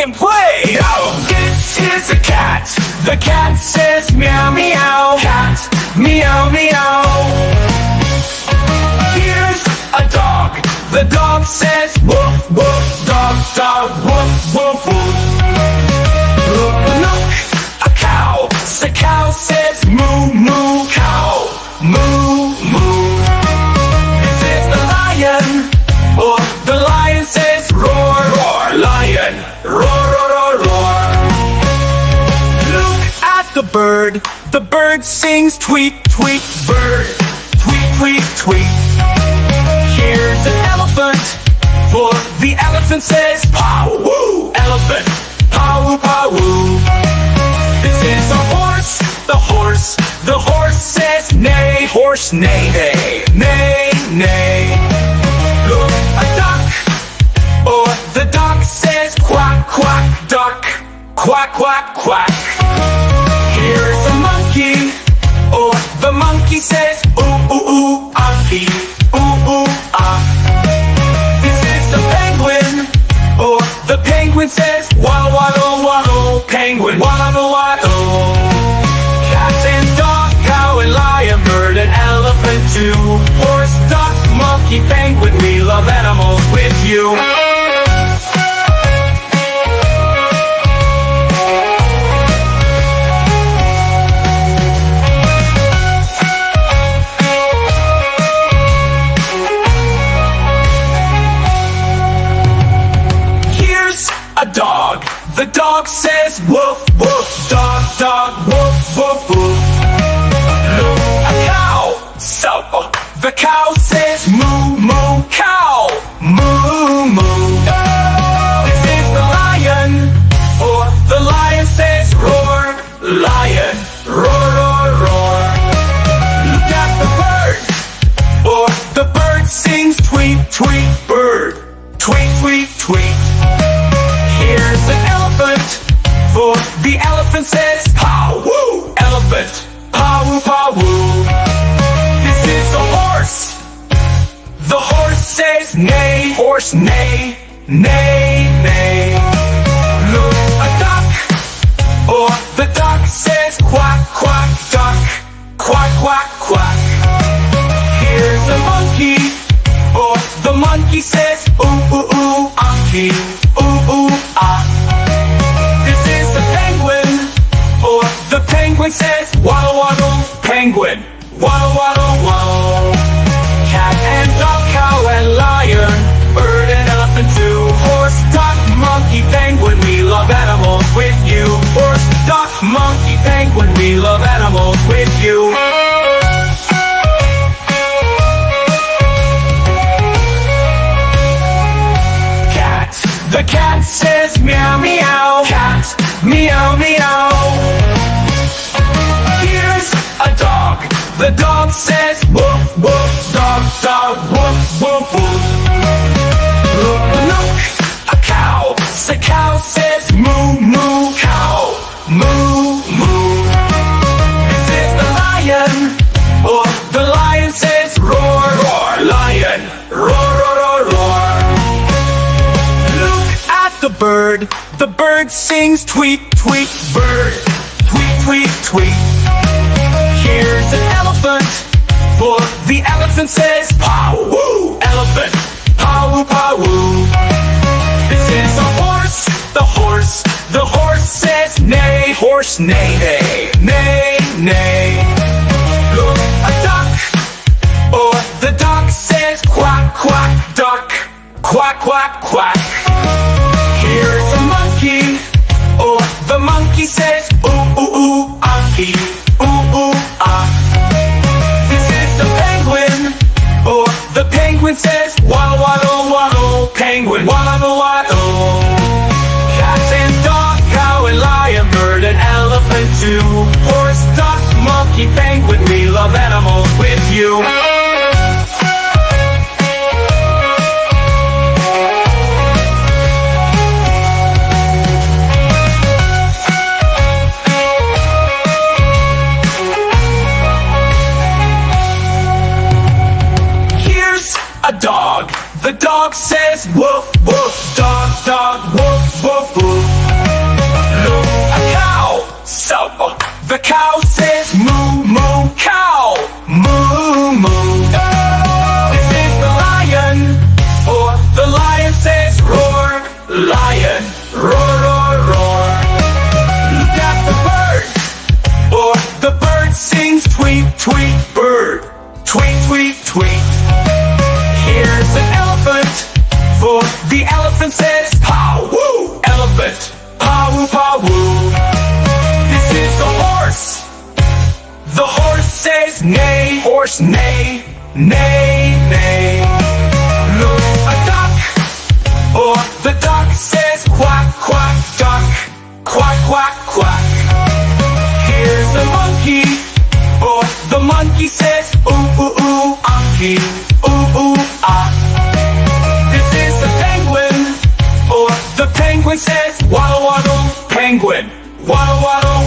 and play. This is a cat. The cat says meow meow. Cat, meow meow. Here's a dog. The dog says woof woof. Dog, dog, woof woof woof. Look, a cow. The cow says moo moo. Cow, moo moo. This is the lion. Or the lion says roar roar. Lion, roar roar roar roar. Look at the bird. The bird sings tweet tweet. Bird, tweet tweet tweet. Here's an elephant. For the elephant says pow woo. Elephant, pow pow woo. This is a horse. The horse says neigh. Horse neigh neigh neigh neigh. Look, a duck. Or the duck says quack quack. Duck, quack quack quack. Here's a monkey. Or the monkey says ooh ooh ooh ahee. Ooh ooh ah. This is the penguin. Or the penguin says waddle waddle waddle. Penguin, waddle waddle. Cat and dog, cow and lion, bird and elephant too. Horse, duck, monkey, penguin, we love animals with you. Here's a dog. The dog says woof woof. Dog, dog, woof woof woof. Look, a cow. So the cow says moo moo. Cow, moo moo. This is the lion. Or the lion says roar. Lion, roar roar roar. Look at the bird. Or the bird sings tweet tweet. Bird, tweet tweet tweet. Here's an elephant. For the elephant says pow woo. Elephant, pow pow woo. This is a horse. The horse says neigh. Horse neigh neigh neigh. Look, a duck. Or the duck says quack quack. Duck, quack quack quack. Here's a monkey. Or the monkey says ooh ooh ooh ahee. Ooh ooh ah. This is the penguin. Or the penguin says waddle waddle. Penguin, waddle waddle waddle. Cat and dog, cow and lion, bird and elephant too. Horse, duck, monkey, penguin, we love animals with you. Horse, duck, monkey, penguin, we love animals with you. The cat says meow meow. Cat, meow meow. Here's a dog. The dog says woof woof. Dog, dog, woof woof woof. Look, a cow. The cow says moo moo. Cow, moo moo. This is the lion. Or the lion says roar roar. Lion, roar roar roar roar. The bird sings tweet tweet. Bird, tweet tweet tweet. Here's an elephant. For the elephant says pow woo. Elephant, pow pow woo. This is a horse. The horse says neigh. Horse neigh neigh neigh neigh. Look, a duck. Or the duck says quack quack. Duck, quack quack quack. Here's a monkey. Or the monkey says ooh ooh ooh ahee. Ooh ooh ah. This is the penguin. Or the penguin says waddle waddle waddle. Penguin, waddle waddle. Cat and dog, cow and lion, bird and elephant too. Horse, duck, monkey, penguin, we love animals with you. The dog says woof woof. Dog, dog, woof woof woof. cow says moo moo cow, moo moo. This is the lion, or the lion says roar, lion, roar roar roar. Look at the bird, or the bird sings tweet tweet bird, tweet tweet tweet. Here's an elephant, for the elephant says pow woo, elephant, pow woo pow woo. This is the horse. The horse says neigh, horse neigh, neigh, neigh. Look, a duck, or the duck says quack, quack, duck, quack, quack, quack. Here's the monkey, or the monkey says ooh, ooh, ooh, unky, ooh, ooh, ah. This is the penguin, or the penguin says waddle, waddle, penguin, waddle, waddle,